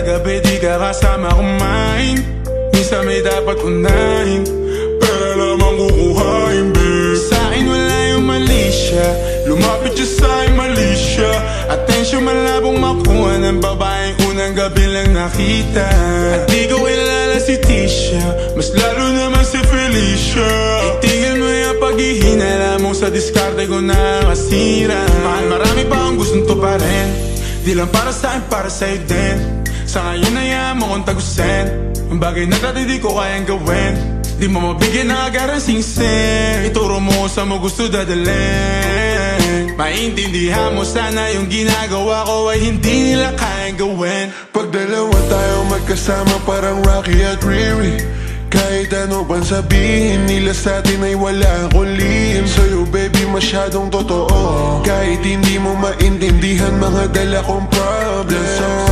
gabi di ka kasama kumain. Minsan may dapat unahin, pero lamang kukuhain, babe. Sa'kin wala yung mali siya, lumapit siya sa'kin mali siya. Atensyon malabong makuha ng babaeng unang gabi lang nakita. At di ko kilala si Tisha, mas lalo naman si Felicia. Itigil mo yung paghihinala mong sa diskarte ko na masira. Mahal, marami pa akong gustong tuparin, di lang para sa'kin, para sa'yo din. Sa ngayon hayaan mo kong tagusin ang bagay na dati di ko kayang gawin. Di mo mabigyan ng agarang singsing, ituro mo sa mo gusto dadalhin. Maintindihan mo sana yung ginagawa ko ay hindi nila kayang gawin. Pag dalawa tayo magkasama parang Rocky at Riri, kahit ano bang sabihin nila sa'tin ay wala akong lihim. Sa'yo baby masyadong totoo, kahit hindi mo maintindihan mga dala kong problems.